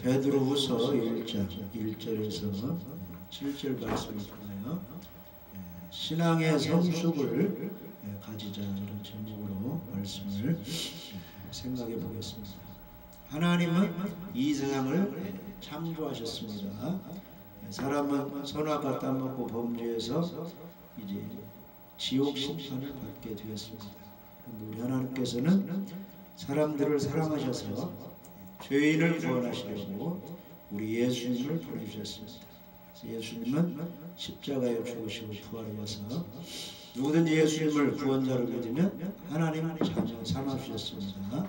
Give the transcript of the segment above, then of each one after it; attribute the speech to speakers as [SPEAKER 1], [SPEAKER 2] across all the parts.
[SPEAKER 1] 베드로후서 1장 1절에서 7절 말씀을 통하여 신앙의 성숙을 가지자 이런 제목으로 말씀을 생각해 보겠습니다. 하나님은 이 세상을 창조하셨습니다. 사람은 선악과 따먹고 범죄해서 이제 지옥 심판을 받게 되었습니다. 그런데 우리 하나님께서는 사람들을 사랑하셔서 죄인을 구원하시려고 우리 예수님을 보내주셨습니다. 예수님은 십자가에 죽으시고 부활하셔서 누구든지 예수님을 구원자로 믿으면 하나님 자녀 삼아주셨습니다.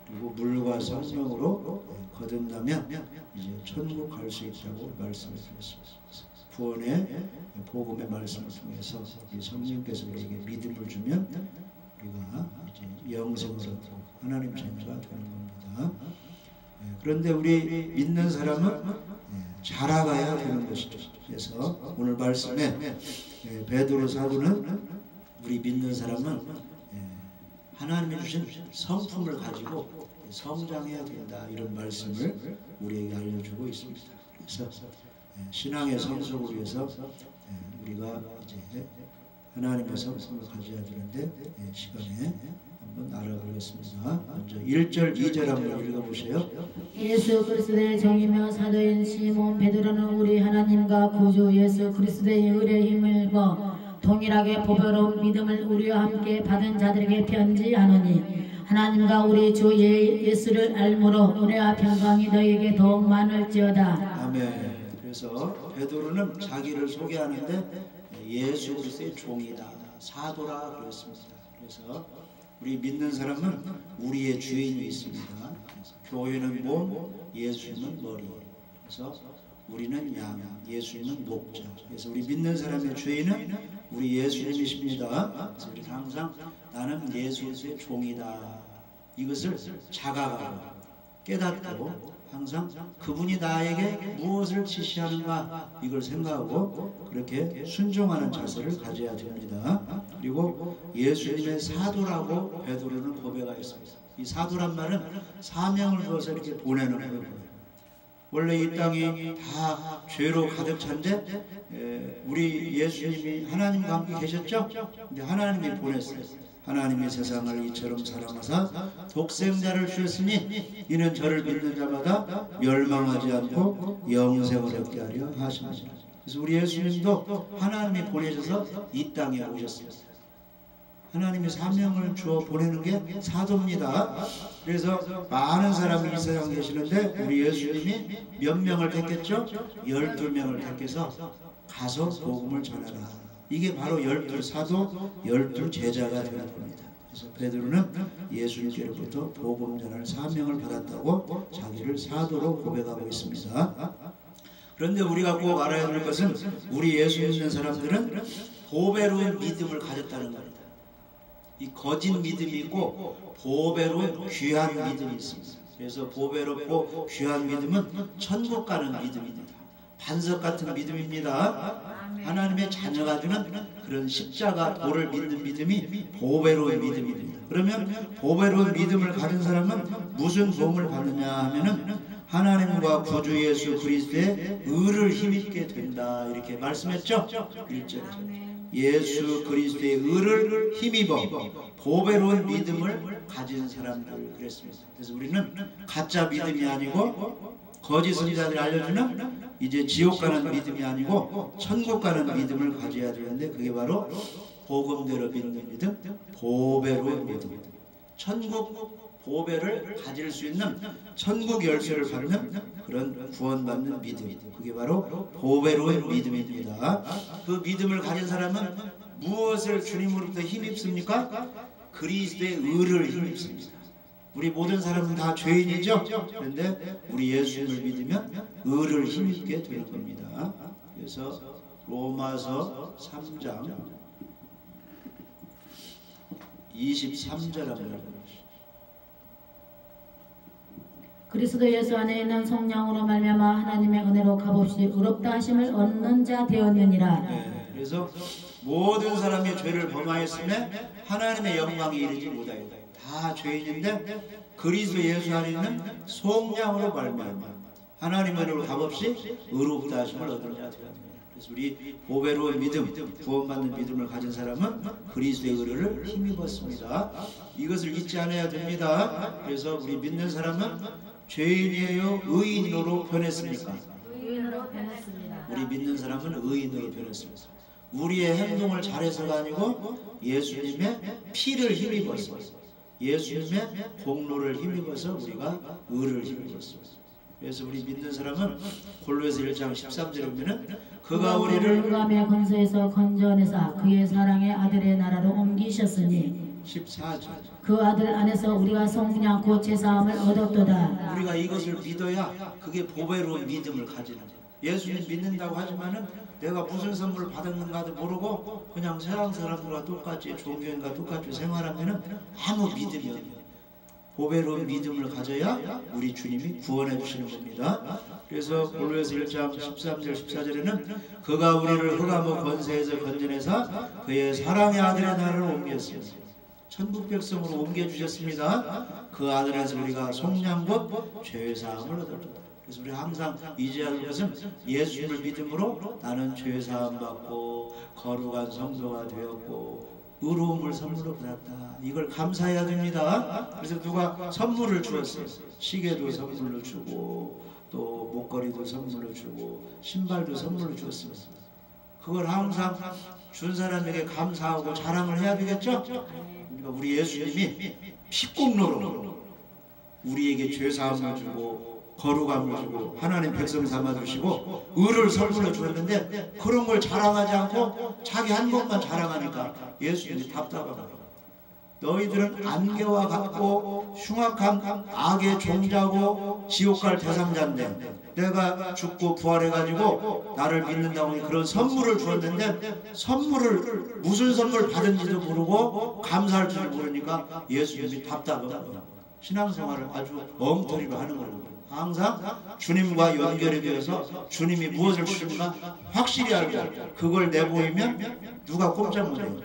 [SPEAKER 1] 그리고 물과 성령으로 거듭나면 이제 천국 갈 수 있다고 말씀해 주셨습니다. 구원의 복음의 말씀을 통해서 성령께서 우리에게 믿음을 주면 우리가 이제 영생을 얻고 하나님 자녀가 되는 겁니다. 그런데 우리 믿는 사람은 자라가야 되는 것이죠. 그래서 오늘 말씀에 베드로 사도는 우리 믿는 사람은 하나님이 주신 성품을 가지고 성장해야 된다 이런 말씀을 우리에게 알려주고 있습니다. 그래서 신앙의 성숙을 위해서 우리가 이제 하나님의 성품을 가져야 되는데 시간에 한번 알아보겠습니다. 먼저 1절 2절 한번 읽어보세요.
[SPEAKER 2] 예수 그리스도의 종이며 사도인 시몬 베드로는 우리 하나님과 구주 예수 그리스도의 의의 힘을 입어 동일하게 보배로운 믿음을 우리와 함께 받은 자들에게 편지하노니 하나님과 우리 주 예수를 알므로 은혜와 평강이 너희에게 더욱 많을지어다.
[SPEAKER 1] 아멘. 그래서 베드로는 자기를 소개하는데 예수 그리스도의 종이다, 사도라 그랬습니다. 그래서 우리 믿는 사람은 우리의 주인이 있습니다. 교회는 몸, 예수님은 머리. 그래서 우리는 양, 예수님은 목자. 그래서 우리 믿는 사람의 주인은 우리 예수님이십니다. 그래서 우리는 항상 나는 예수 그리스도의 종이다. 이것을 자각하고 깨닫고 항상 그분이 나에게 무엇을 지시하는가 이걸 생각하고 그렇게 순종하는 자세를 가져야 됩니다. 그리고 예수님의 사도라고 베드로는 고백하였습니다. 이 사도란 말은 사명을 주어서 이렇게 보내는 거예요. 원래 이 땅이 다 죄로 가득 찬데 우리 예수님이 하나님과 함께 계셨죠? 근데 하나님이 보냈어요. 하나님이 세상을 이처럼 사랑하사 독생자를 주셨으니 이는 저를 믿는 자마다 멸망하지 않고 영생을 얻게 하려 하십니다. 그래서 우리 예수님도 하나님이 보내셔서 이 땅에 오셨습니다. 하나님의 사명을 주어 보내는 게 사도입니다. 그래서 많은 사람이 이 세상에 계시는데 우리 예수님이 몇 명을 택했죠? 12명을 택해서 가서 복음을 전하라. 이게 바로 12사도 12제자가 되는 겁니다. 그래서 베드로는 예수님께로부터 복음 전할 사명을 받았다고 자기를 사도로 고백하고 있습니다. 그런데 우리가 꼭 알아야 될 것은 우리 예수 믿는 사람들은 보배로운 믿음을 가졌다는 겁니다. 이 거짓 믿음이 있고 보배로운 귀한 믿음이 있습니다. 그래서 보배롭고 귀한 믿음은 천국 가는 믿음입니다. 반석 같은 믿음입니다. 하나님의 자녀가 주는 그런 십자가 도를 믿는 믿음이 보배로운 믿음입니다. 그러면 보배로운 믿음을 가진 사람은 무슨 도움을 받느냐 하면은 하나님과 구주 예수 그리스도의 의를 힘입게 된다 이렇게 말씀했죠. 1절에 예수 그리스도의 의를 힘입어 보배로운 믿음을 가진 사람들 그랬습니다. 그래서 우리는 가짜 믿음이 아니고 거짓 선지자들이 알려주는 이제 지옥 가는 믿음이 아니고 천국 가는 믿음을 가져야 되는데 그게 바로 복음대로 믿는 믿음, 보배로운 믿음. 천국 보배를 가질 수 있는 천국 열쇠를 받는 그런 구원받는 믿음. 그게 바로 보배로운 믿음입니다. 그 믿음을 가진 사람은 무엇을 주님으로부터 힘입습니까? 그리스도의 의를 힘입습니다. 우리 모든 사람은 다 죄인이죠? 그런데 우리 예수님을 믿으면 의를 힘입게 되는 겁니다. 그래서 로마서 3장 23절 한번
[SPEAKER 2] 그리스도 예수 안에 있는 성령으로 말미암아 하나님의 은혜로 값없이 의롭다 하심을 얻는 자 되었느니라.
[SPEAKER 1] 네, 그래서 모든 사람이 죄를 범하였음에 하나님의 영광에 이르지 못하였다. 다 죄인인데 그리스도 예수 안에 있는 성령으로 말미암아 하나님의 은혜로 값없이 의롭다 하심을 얻은 자가 되었느니라. 그래서 우리 보배로운 믿음, 구원받는 믿음을 가진 사람은 그리스도의 의를 힘입었습니다. 이것을 잊지 않아야 됩니다. 그래서 우리 믿는 사람은 죄인이에요, 의인으로 변했습니까?
[SPEAKER 2] 의인으로 변했습니다.
[SPEAKER 1] 우리 믿는 사람은 의인으로 변했습니다. 우리의 행동을 잘해서가 아니고 예수님의 피를 힘입어서, 예수님의 공로를 힘입어서 우리가 의를 힘입었습니다. 그래서 우리 믿는 사람은 골로새서 1장 13절에 보면은 그가 우리를
[SPEAKER 2] 흑암의 권세에서 건져내사 그의 사랑의 아들의 나라로 옮기셨으니
[SPEAKER 1] 14절
[SPEAKER 2] 그 아들 안에서 우리가 성령 곧 제사함을 얻었도다.
[SPEAKER 1] 우리가 이것을 믿어야 그게 보배로운 믿음을 가지는 거예요. 예수님 믿는다고 하지만은 내가 무슨 선물을 받았는가도 모르고 그냥 세상 사람들과 똑같이 종교인과 똑같이 생활하면은 아무 믿음이 없어요. 보배로운 믿음을 가져야 우리 주님이 구원해 주시는 겁니다. 그래서 골로새서 1장 13절 14절에는 그가 우리를 흑암의 권세에서 건져내사 그의 사랑의 아들의 나라를 옮겼습니다. 천국 백성으로 옮겨주셨습니다. 그 아들에서 우리가 속량 곧 죄사함을 얻었다. 그래서 우리 항상 잊어야 할 것은 예수님을 믿음으로 나는 죄사함 받고 거룩한 성도가 되었고 의로움을 선물로 받았다. 이걸 감사해야 됩니다. 그래서 누가 선물을 주었어요. 시계도 선물로 주고 또 목걸이도 선물로 주고 신발도 선물로 주었습니다. 그걸 항상 준 사람에게 감사하고 자랑을 해야 되겠죠? 그러니까 우리 예수님이 피공로로 우리에게 죄사함을 주고 거룩함을 주고 하나님 백성 삼아주시고 의를 선물로 주었는데 그런 걸 자랑하지 않고 자기 한 것만 자랑하니까 예수님이 답답하고 너희들은 안개와 같고 흉악한 악의 종자고 지옥 갈 대상자인데 내가 죽고 부활해가지고 나를 믿는다고 하니 그런 선물을 주었는데 선물을 무슨 선물 받은지도 모르고 감사할 줄 모르니까 예수님이 답답하고 신앙생활을 아주 엉터리로 하는 거예요. 항상 주님과 연결이 되어서 주님이 무엇을 주십니까? 확실히 알고 그걸 내보이면 누가 꼼짝 못해요.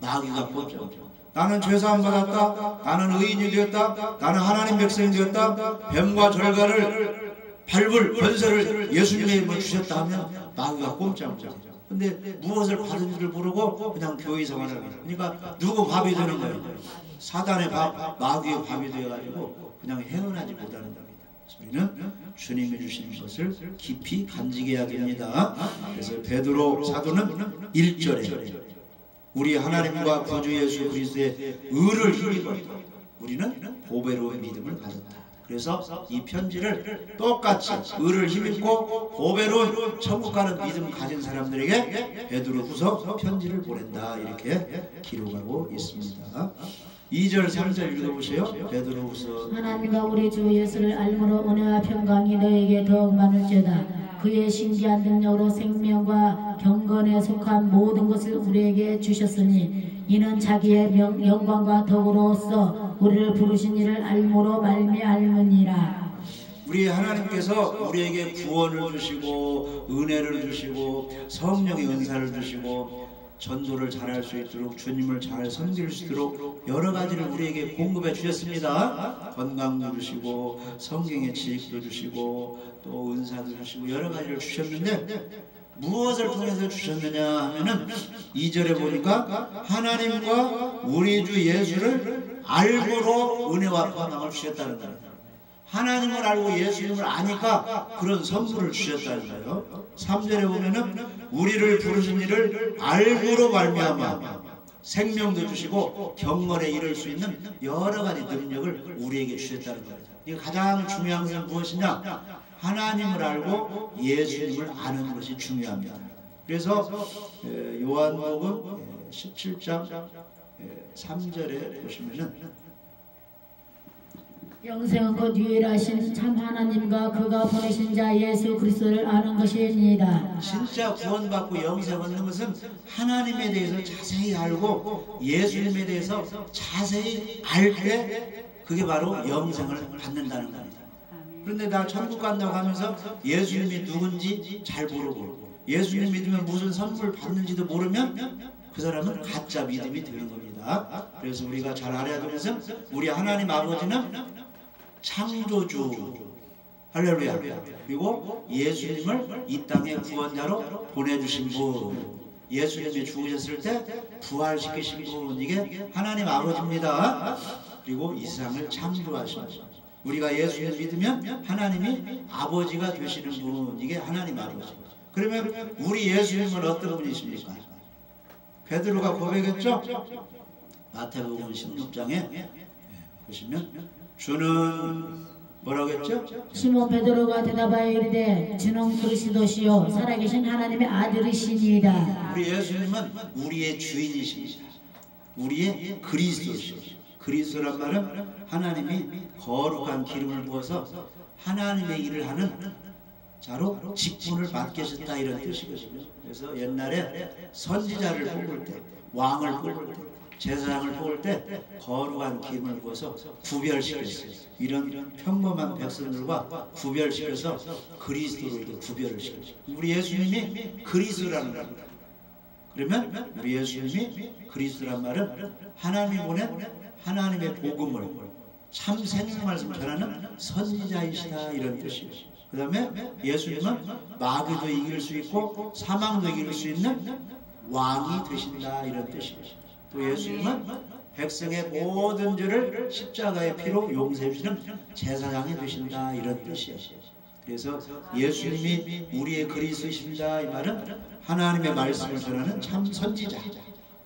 [SPEAKER 1] 마귀가 꼼짝 못해요. 나는 죄사함 받았다. 나는 의인이 되었다. 나는 하나님 백성이 되었다. 뱀과 절갈을 밟을 권세를 예수님의 이름으로 주셨다 하면 마귀가 꼼짝 못해요. 근데 무엇을 받은지를 모르고 그냥 교회 생활을 해요. 그러니까 누구 밥이 되는 거예요? 사단의 밥, 마귀의 밥이 되어가지고 그냥 행운하지 못하는 겁니다. 우리는 주님이 주신 것을 깊이 간직해야 됩니다. 그래서 베드로 사도는 1절에 우리 하나님과 구주 예수 그리스도의 의를 힘입었다. 우리는 보배로운 믿음을 가졌다. 그래서 이 편지를 똑같이 의를 힘입고 보배로운 천국 가는 믿음 가진 사람들에게 베드로후서 편지를 보낸다. 이렇게 기록하고 있습니다. 2절 3절 읽어보세요. 베드로후서
[SPEAKER 2] 하나님과 우리 주 예수를 알므로 은혜와 평강이 너에게 더욱 많을지어다. 그의 신기한 능력으로 생명과 경건에 속한 모든 것을 우리에게 주셨으니 이는 자기의 영광과 덕으로서 우리를 부르신 이를 알므로 말미암으니라.
[SPEAKER 1] 우리 하나님께서 우리에게 구원을 주시고 은혜를 주시고 성령의 은사를 주시고 전도를 잘할 수 있도록 주님을 잘 섬길 수 있도록 여러 가지를 우리에게 공급해 주셨습니다. 건강도 주시고 성경의 지식도 주시고 또 은사도 주시고 여러 가지를 주셨는데 무엇을 통해서 주셨느냐 하면은 2절에 보니까 하나님과 우리 주 예수를 알고로 은혜와 평강을 주셨다는 거예요. 하나님을 알고 예수님을 아니까 그런 선물을 주셨다는 거예요. 3절에 보면은 우리를 부르신 이를 알고로 말미암아 생명도 주시고 경건에 이를 수 있는 여러 가지 능력을 우리에게 주셨다는 거예요. 이게 가장 중요한 것은 무엇이냐? 하나님을 알고 예수님을 아는 것이 중요합니다. 그래서 요한복음 17장 3절에 보시면은
[SPEAKER 2] 영생은 곧 유일하신 참 하나님과 그가 보내신 자 예수 그리스도를 아는 것이니이다.
[SPEAKER 1] 진짜 구원받고 영생 얻는 것은 하나님에 대해서 자세히 알고 예수님에 대해서 자세히 알 때 그게 바로 영생을 받는다는 겁니다. 그런데 나 천국 간다고 하면서 예수님이 누군지 잘 모르고 예수님 믿으면 무슨 선물 받는지도 모르면 그 사람은 가짜 믿음이 되는 겁니다. 그래서 우리가 잘 알아야 되는 것은 우리 하나님 아버지는 창조주 할렐루야. 그리고 예수님을 이 땅에 구원자로 보내주신 분, 예수님이 죽으셨을 때 부활시키신 분, 이게 하나님 아버지입니다. 그리고 이 세상을 창조하신 분, 우리가 예수님을 믿으면 하나님이 아버지가 되시는 분, 이게 하나님 아버지. 그러면 우리 예수님은 어떤 분이십니까? 베드로가 고백했죠? 마태복음 16장에 보시면 주는 뭐라고 했죠?
[SPEAKER 2] 시몬 베드로가 대답하여 이르되 주는 그리스도시요 살아계신 하나님의 아들이시니이다.
[SPEAKER 1] 우리 예수님은 우리의 주인이십니다. 우리의 그리스도시오. 그리스도란 말은 하나님이 거룩한 기름을 부어서 하나님의 일을 하는 자로 직분을 맡게 하셨다, 이런 뜻이거든요. 그래서 옛날에 선지자를 뽑을 때, 왕을 뽑을 때, 제사장을 뽑을 때 거룩한 기름을 부어서 구별시켰어요. 이런 평범한 백성들과 구별시켜서 그리스도로 이렇게 구별을 시켰어요. 우리 예수님이 그리스도라는 겁니다. 그러면 우리 예수님이 그리스도란 말은 하나님이 보낸 하나님의 복음을 참 생명 말씀 전하는 선지자이시다, 이런 뜻이에요. 그 다음에 예수님은 마귀도 이길 수 있고 사망도 이길 수 있는 왕이 되신다, 이런 뜻이에요. 또 예수님은 백성의 모든 죄를 십자가의 피로 용서해 주시는 제사장이 되신다, 이런 뜻이에요. 그래서 예수님이 우리의 그리스도이십니다, 이 말은 하나님의 말씀을 전하는 참 선지자,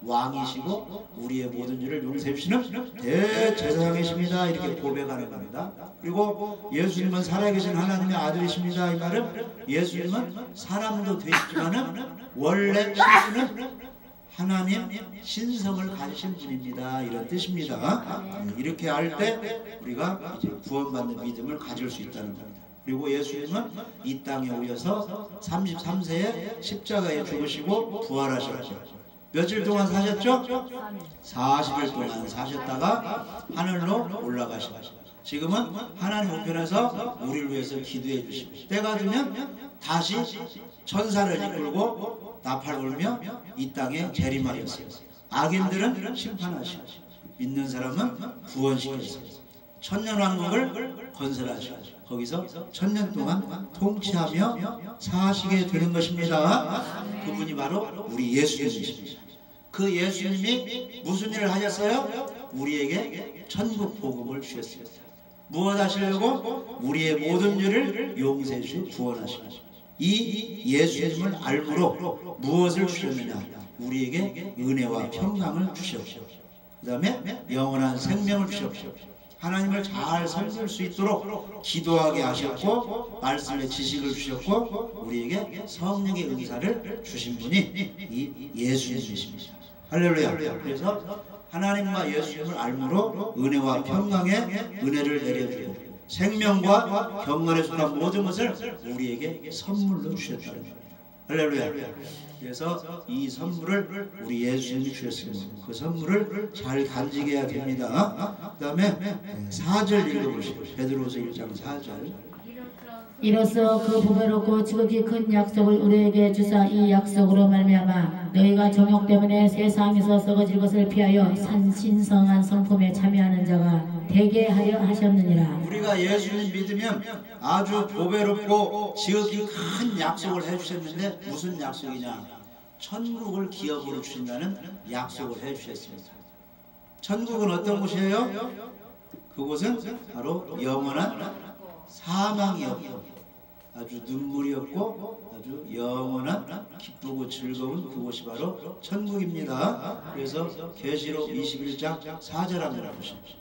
[SPEAKER 1] 왕이시고 우리의 모든 죄를 용서해 주시는 대제사장이십니다, 이렇게 고백하는 겁니다. 그리고 예수님은 살아계신 하나님의 아들이십니다, 이 말은 예수님은 사람도 되시지만은 원래 신분은 하나님 신성을 가지신 분입니다, 이런 뜻입니다. 이렇게 할 때 우리가 이제 구원받는 믿음을 가질 수 있다는 겁니다. 그리고 예수님은 이 땅에 오셔서 33세에 십자가에 죽으시고 부활하셨죠. 며칠 동안 사셨죠? 40일 동안 사셨다가 하늘로 올라가셨죠. 지금은 하나님 우편에서 우리를 위해서 기도해 주시고, 때가 되면 다시 천사를 이끌고 나팔 불며 이 땅에 재림하셨어요. 악인들은 심판하시고 믿는 사람은 구원시켰어요. 천년왕국을 건설하시고 거기서 천년 동안 통치하며 사시게 되는 것입니다. 그분이 바로 우리 예수님이십니다. 그 예수님이 무슨 일을 하셨어요? 우리에게 천국 복음을 주셨습니다. 무엇 하시려고? 우리의 모든 죄를 용서해 주시고 구원하시고, 이 예수님을 알므로 무엇을 주셨느냐? 우리에게 은혜와 평강을 주셨고, 그 다음에 영원한 생명을 주셨고, 하나님을 잘 섬길 수 있도록 기도하게 하셨고, 말씀의 지식을 주셨고, 우리에게 성령의 은사를 주신 분이 이 예수님이십니다. 할렐루야. 그래서 하나님과 예수님을 알므로 은혜와 평강의 은혜를 내려주고 생명과 경건에 속한 모든 것을 우리에게 선물로 주셨다는 겁니다. 할렐루야. 그래서 이 선물을 우리 예수님이 주셨습니다. 그 선물을 잘 간직해야 됩니다. 그 다음에 4절 읽어보시고, 베드로서 1장 4절.
[SPEAKER 2] 이로써 그 보배롭고 지극히 큰 약속을 우리에게 주사 이 약속으로 말미암아 너희가 정욕 때문에 세상에서 썩어질 것을 피하여 신성한 성품에 참여하는 자가 되게 하려 하셨느니라.
[SPEAKER 1] 우리가 예수님 믿으면 아주 보배롭고 지극히 큰 약속을 해주셨는데, 무슨 약속이냐? 천국을 기업으로 주신다는 약속을 해주셨습니다. 천국은 어떤 곳이에요? 그곳은 바로 영원한 사망이 없고 아주 눈물이 없고 아주 영원한 기쁘고 즐거운 그곳이 바로 천국입니다. 그래서 계시록 21장 4절 한번 보십시오.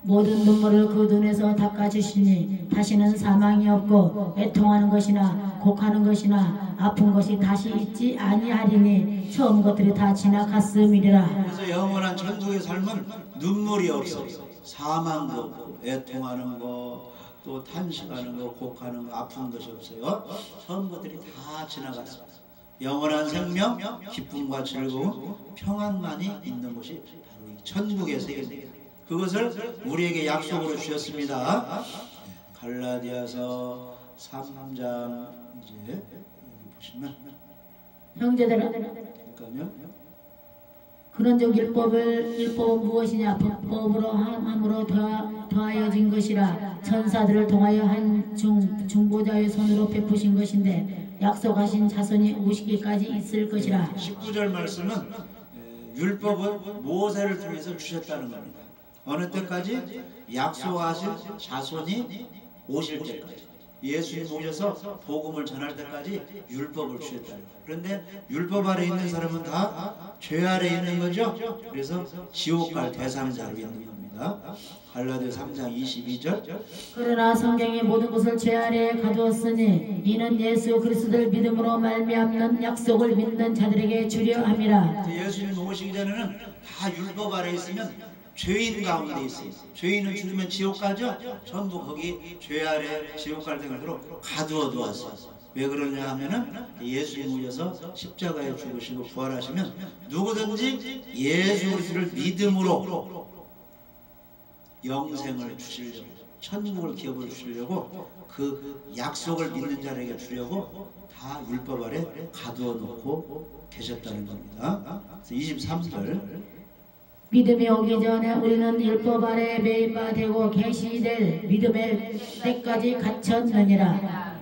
[SPEAKER 2] 모든 눈물을 그 눈에서 닦아주시니 다시는 사망이 없고 애통하는 것이나 곡하는 것이나 아픈 것이 다시 있지 아니하리니 처음 것들이 다 지나갔음이리라.
[SPEAKER 1] 그래서 영원한 천국의 삶은 눈물이 없어요. 사망도 없고 애통하는 거, 또 탄식하는 거, 곡하는 거, 아픈 것이 없어요. 처음 것들이 다 지나갔습니다. 영원한 생명, 기쁨과 즐거움, 평안만이 있는 곳이 바로 이 천국의 세계입니다. 그것을 우리에게 약속으로 주셨습니다. 갈라디아서 3장 이제 여기 보시면,
[SPEAKER 2] 형제들아,
[SPEAKER 1] 그러니까요.
[SPEAKER 2] 그런즉 율법은 무엇이냐? 법으로 함으로 더하여진 것이라 천사들을 통하여 한 중보자의 손으로 베푸신 것인데 약속하신 자손이 오시기까지 있을 것이라.
[SPEAKER 1] 19절 말씀은 율법은 모세를 통해서 주셨다는 겁니다. 어느 때까지? 약속하신 자손이 오실 때까지. 예수님 오셔서 복음을 전할 때까지 율법을 주셨다. 그런데 율법 아래 있는 사람은 다 죄 아래 있는 거죠. 그래서 지옥 갈 대상자로 있는 겁니다. 갈라디아 3장 22절.
[SPEAKER 2] 그러나 성경이 모든 것을 죄 아래에 가두었으니 이는 예수 그리스도를 믿음으로 말미암는 약속을 믿는 자들에게 주려 함이라.
[SPEAKER 1] 예수님 오시기 전에는 다 율법 아래 있으면 죄인 가운데 있어요. 죄인은 죽으면 지옥 가죠? 전부 거기 죄 아래 지옥 갈 생각으로 가두어 두었어요. 왜 그러냐 하면은 예수님 오셔서 십자가에 죽으시고 부활하시면 누구든지 예수 그리스도를 믿음으로 영생을 주시려고, 천국을 기업을 주시려고, 그 약속을 믿는 자에게 주려고 다 율법 아래 가두어 놓고 계셨다는 겁니다. 23절.
[SPEAKER 2] 믿음이 오기 전에 우리는 율법 아래 매인 바 되고 계시될 믿음의 때까지 갇혔느니라.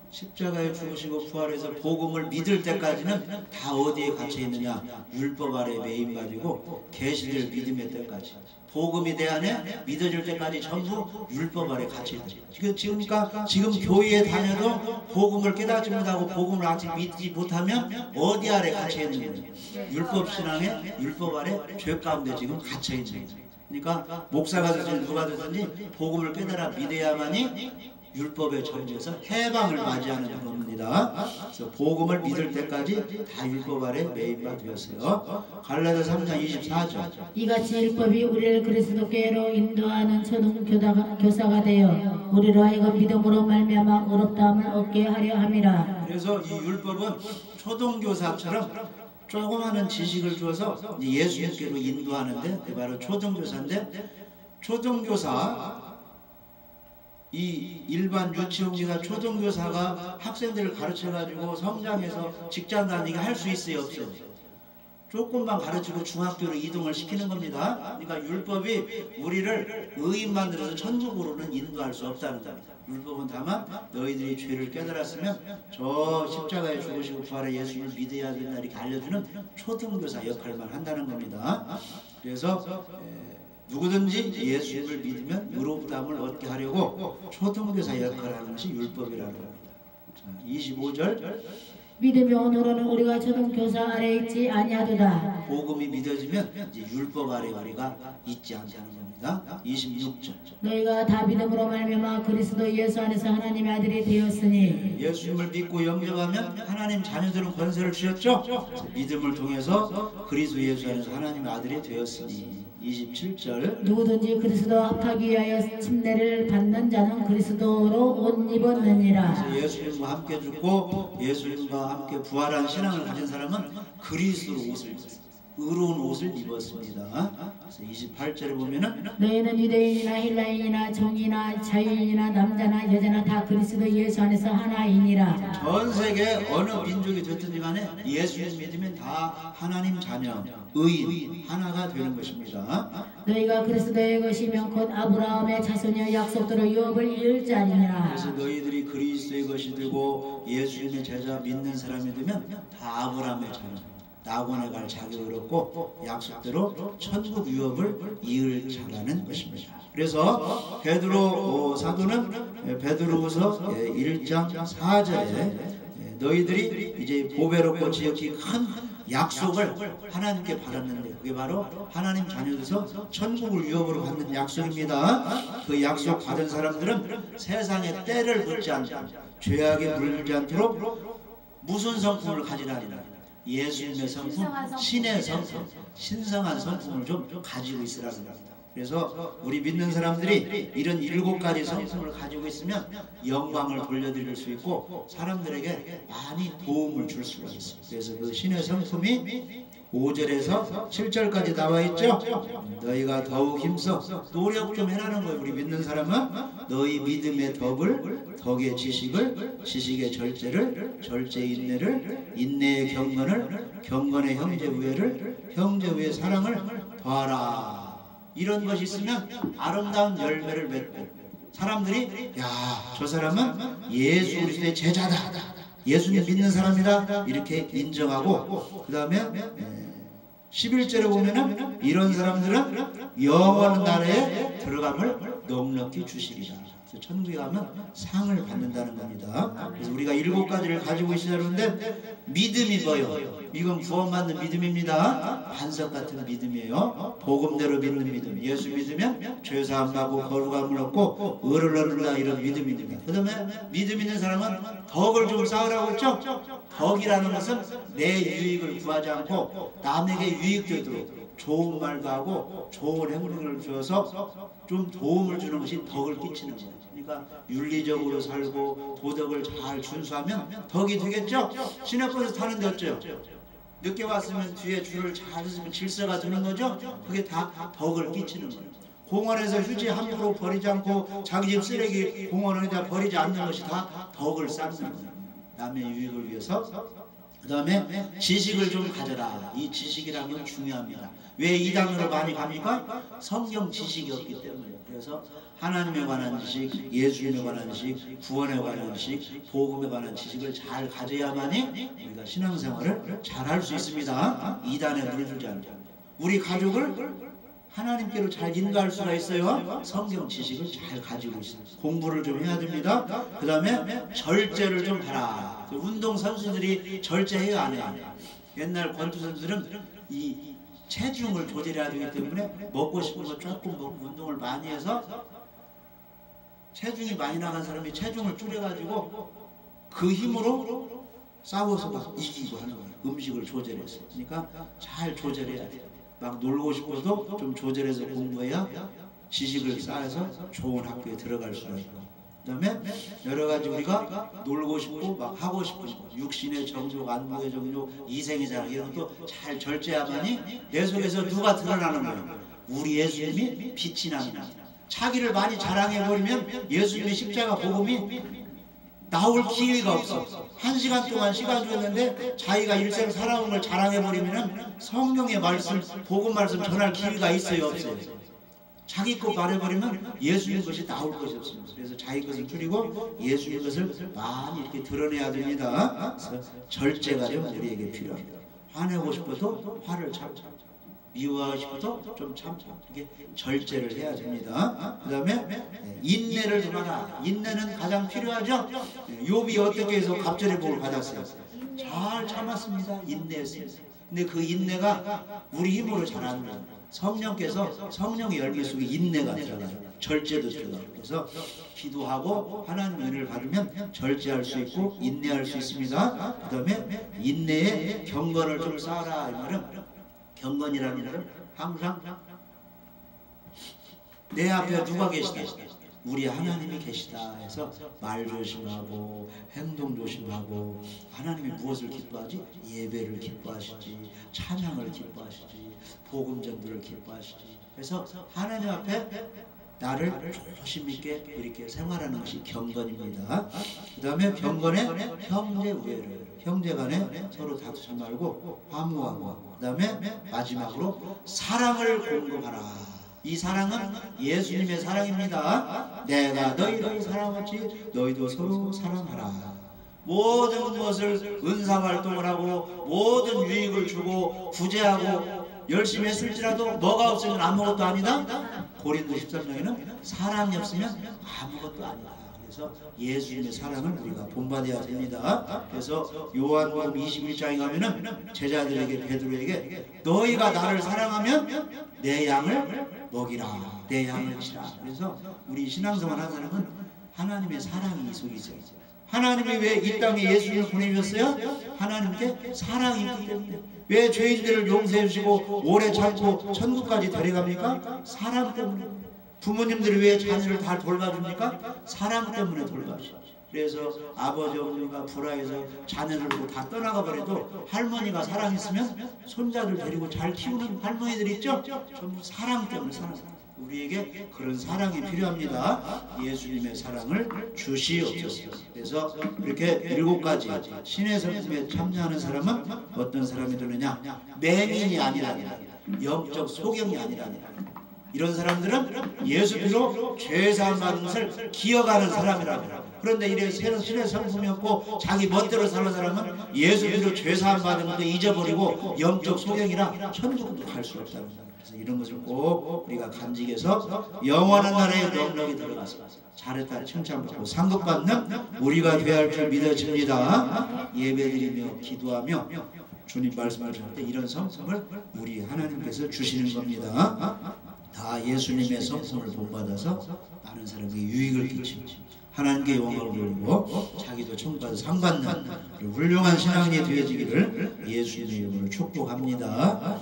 [SPEAKER 1] 십자가에 죽으시고 부활해서 복음을 믿을 때까지는 다 어디에 갇혀 있느냐? 율법 아래 매인 바 되고 계시될 믿음의 때까지. 복음이 내 안에 믿어질 때까지 전부 율법 아래 갇혀 있다. 지금 교회에 다녀도 복음을 깨닫지 못하고 복음을 아직 믿지 못하면 어디 아래 갇혀 있는 거예요? 율법 신앙에 율법 아래 죄 가운데 지금 갇혀 있는 거예요. 그러니까 목사가 되든지 누가 되든지 복음을 깨달아 믿어야만이 율법의 정죄에서 해방을 맞이하는 겁니다. 그래서 복음을 믿을 때까지 다 율법 아래 매인바 되었어요. 갈라디아 3장 24절.
[SPEAKER 2] 이같이 율법이 우리를 그리스도께로 인도하는 초등교사가 되어 우리로 하여금 믿음으로 말미암아 의롭다함을 얻게 하려 함이라.
[SPEAKER 1] 그래서 이 율법은 초등교사처럼 조그마한 지식을 주어서 예수님께로 인도하는데 바로 초등교사인데, 초등교사 이 일반 유치원교사, 초등교사가 학생들을 가르쳐가지고 성장해서 직장 다니게 할 수 있어요, 없어요? 조금만 가르치고 중학교로 이동을 시키는 겁니다. 그러니까 율법이 우리를 의인 만들어서 천국으로는 인도할 수 없다는 겁니다. 율법은 다만 너희들이 죄를 깨달았으면 저 십자가에 죽으시고 부활의 예수님을 믿어야 된다 이렇게 알려주는 초등교사 역할만 한다는 겁니다. 그래서 누구든지 예수님을 믿으면 의롭다함을 얻게 하려고 초등교사 역할을 하는 것이 율법이라는 겁니다. 자, 25절.
[SPEAKER 2] 믿음이 오늘은 우리가 초등교사 아래 있지 아니하도다.
[SPEAKER 1] 복음이 믿어지면 이제 율법 아래 우리가 있지 않다는 겁니다. 26절.
[SPEAKER 2] 너희가 다 믿음으로 말미암아 그리스도 예수 안에서 하나님의 아들이 되었으니.
[SPEAKER 1] 예수님을 믿고 영접하면 하나님 자녀들은 권세를 주셨죠. 믿음을 통해서 그리스도 예수 안에서 하나님의 아들이 되었으니. 27절.
[SPEAKER 2] 누구든지 그리스도와 합하기 위하여 침례를 받는 자는 그리스도로 옷 입었느니라.
[SPEAKER 1] 예수님과 함께 죽고 예수님과 함께 부활한 신앙을 가진 사람은 그리스도로 옷을 입었습니다. 의로운 옷을 입었습니다. 그래서 28절에 보면은
[SPEAKER 2] 너희는 유대인이나 헬라인이나 종이나 자유인이나 남자나 여자나 다 그리스도 예수 안에서 하나이니라.
[SPEAKER 1] 전 세계 어느 민족이 됐든지 간에 예수님 믿으면 다 하나님 자녀, 의인, 하나가 되는 것입니다.
[SPEAKER 2] 너희가 그리스도의 것이면 곧 아브라함의 자손이여 약속대로 유업을 이을 자니라.
[SPEAKER 1] 그래서 너희들이 그리스도의 것이 되고 예수님의 제자 믿는 사람이 되면 다 아브라함의 자녀, 낙원에 갈 자격을 얻고 약속대로 천국 유업을 이을 자라는 것입니다. 그래서 베드로 사도는 베드로후서 1장 4절에 너희들이 이제 보배롭고 지극히 큰 약속을 하나님께 받았는데 그게 바로 하나님 자녀돼서 천국을 유업으로 받는 약속입니다. 그 약속 받은 사람들은 세상에 때를 붙지 않고 죄악에 물들지 않도록 무슨 성품을 가지라니라. 예수님의 성품, 신의 성품, 신성한 성품을 좀 가지고 있으라는 겁니다. 그래서 우리 믿는 사람들이 이런 7가지 성품을 가지고 있으면 영광을 돌려드릴 수 있고 사람들에게 많이 도움을 줄 수가 있어요. 그래서 그 신의 성품이 5절에서 7절까지 나와 있죠. 너희가 더욱 힘써 노력 좀 해라는 거예요. 우리 믿는 사람은 너희 믿음의 덕을, 덕의 지식을, 지식의 절제를, 절제의 인내를, 인내의 경건을, 경건의 형제 우애를, 형제 우애의 사랑을 더하라. 이런 것이 있으면 아름다운 열매를 맺고 사람들이 야, 저 사람은 예수 그리스도의 제자다, 예수님 믿는 사람이다 이렇게 인정하고, 그 다음에 11절에 보면은 이런 사람들은 영원 나라에 들어감을 넉넉히 주시리라. 천국에 가면 상을 받는다는 겁니다. 그래서 우리가 7가지를 가지고 있으려는데, 믿음이 뭐요? 이건 구원받는 믿음입니다. 반석 같은 믿음이에요. 복음대로 믿는 믿음. 예수 믿으면 죄사함 받고 거룩함을 얻고 의를 얻는다, 이런 믿음입니다. 그 다음에 믿음 있는 사람은 덕을 좀 쌓으라고 했죠? 덕이라는 것은 내 유익을 구하지 않고 남에게 유익되도록 좋은 말도 하고 좋은 행동을 주어서 좀 도움을 주는 것이 덕을 끼치는 거예요. 그러니까 윤리적으로 살고 도덕을 잘 준수하면 덕이 되겠죠? 시내버스 타는데 어째요? 늦게 왔으면 뒤에 줄을 잘 서면 질서가 드는 거죠? 그게 다 덕을 끼치는 거예요. 공원에서 휴지 함부로 버리지 않고 자기 집 쓰레기 공원에다 버리지 않는 것이 다 덕을 쌓는 거예요. 남의 유익을 위해서. 그 다음에 지식을 좀 가져라. 이 지식이라는 건 중요합니다. 왜 이 단어로 많이 갑니까? 성경 지식이 없기 때문에. 그래서 하나님에 관한 지식, 예수님에 관한 지식, 구원에 관한 지식, 복음에 관한 지식을 잘 가져야만이 우리가 신앙생활을 잘 할 수 있습니다. 이단에 물들지 않고. 우리 가족을 하나님께로 잘 인도할 수가 있어요. 성경 지식을 잘 가지고 있어요. 공부를 좀 해야 됩니다. 그 다음에 절제를 좀 하라. 운동선수들이 절제해요, 안 해요? 옛날 권투선수들은 이 체중을 조절해야 되기 때문에 먹고 싶은 거 조금 먹고 운동을 많이 해서 체중이 많이 나간 사람이 체중을 줄여가지고 그 힘으로 싸워서 막 이기고 하는 거예요. 음식을 조절해서. 그러니까 잘 조절해야 돼요. 막 놀고 싶어도 좀 조절해서 공부해야 지식을 쌓아서 좋은 학교에 들어갈 수가 있고, 그 다음에 여러가지 우리가 놀고 싶고 막 하고 싶은 거, 육신의 정욕, 안목의 정욕, 이생의 자랑, 이런 것도 잘 절제하만이 내 속에서 누가 드러나는 거예요? 우리 예수님이 빛이 나는 거예요. 자기를 많이 자랑해버리면 예수님의 십자가 복음이 나올 기회가 없어. 1시간 동안 시간 줬는데 자기가 일생 살아온 걸 자랑해버리면 성경의 말씀, 복음 말씀 전할 기회가 있어요, 없어요? 자기 것 말해버리면 예수님 것이 나올 것이 없습니다. 그래서 자기 것을 줄이고 예수님 것을 많이 이렇게 드러내야 됩니다. 그래서 절제가 좀 우리에게 필요합니다. 화내고 싶어도 화를 참고, 미워하고 싶어도 좀 참고, 이렇게 절제를 해야 됩니다. 그 다음에 인내를 좀 하라. 인내는 가장 필요하죠. 욥이 어떻게 해서 갑절의 복을 받았어요? 잘 참았습니다. 인내했습니다. 근데 그 인내가 우리 힘으로 잘 안 돼요. 성령께서, 성령의 열매 속에 인내가 들어가요. 절제도 들어가요. 그래서 기도하고 하나님의 은혜를 받으면 절제할 수 있고 인내할 수 있습니다. 그 다음에 인내에 경건을 좀 쌓아라. 이 말은, 경건이라는 말은 항상 내 앞에 누가 계시다? 우리 하나님이 계시다 해서 말 조심하고 행동 조심하고, 하나님이 무엇을 기뻐하지? 예배를 기뻐하시지, 찬양을 기뻐하시지, 복음 전도를 기뻐하시지. 그래서 하나님 앞에 나를 조심있게 이렇게 생활하는 것이 경건입니다. 그 다음에 경건에 형제 우애를, 형제 간에 서로 다투지 말고 화무하고, 그 다음에 마지막으로 사랑을 공급하라. 이 사랑은 예수님의 사랑입니다. 내가 너희를 사랑하지 너희도 서로 사랑하라. 모든 것을 은사활동을 하고 모든 유익을 주고 구제하고 열심히 했을지라도 뭐가 없으면 아무것도 아니다. 고린도 13장에는 사랑이 없으면 아무것도 아니다. 그래서 예수님의 사랑을 우리가 본받아야 됩니다. 그래서 요한복음 21장에 가면은 제자들에게, 베드로에게 너희가 나를 사랑하면 내 양을 먹이라, 내 양을 치라. 그래서 우리 신앙생활 하는 사람은 하나님의 사랑이 속에 있어요. 하나님이 왜 이 땅에 예수님을 보내주셨어요? 하나님께 사랑이 있기 때문에. 왜 죄인들을 용서해 주시고 오래 참고 천국까지 데려갑니까? 사랑 때문에. 부모님들이 왜 자녀를 다 돌봐줍니까? 사랑 때문에 돌봐주죠. 그래서 아버지 어머니가 불화해서 자녀를 다 떠나가 버려도 할머니가 사랑했으면 손자들 데리고 잘 키우는 할머니들 있죠? 전부 사랑 때문에 사랑. 우리에게 그런 사랑이 필요합니다. 예수님의 사랑을 주시옵소서. 그래서 이렇게 7가지 신의 성품에 참여하는 사람은 어떤 사람이 되느냐? 맹인이 아니라 영적 소경이 아니라 이런 사람들은 예수 피로 죄사함 받은 것을 기억하는 사람이라고 해요. 그런데 이래 신의 성품이었고 자기 멋대로 사는 사람은 예수 피로 죄사함 받은 것도 잊어버리고 영적 소경이라 천국도 갈 수 없다는 거예요. 그래서 이런 것을 꼭 우리가 간직해서 영원한 나라에 넉넉히 들어가서 잘했다 칭찬받고 상급받는 우리가 되어야 할 줄 믿어집니다. 예배드리며 기도하며 주님 말씀을 할 때 이런 성품을 우리 하나님께서 주시는 겁니다. 다 예수님의 성품을 본받아서 많은 사람에게 유익을 끼치고 하나님께 영광을 돌리고 자기도 천국에서 상 받는 훌륭한 신앙이 되어지기를 예수님의 이름으로 축복합니다.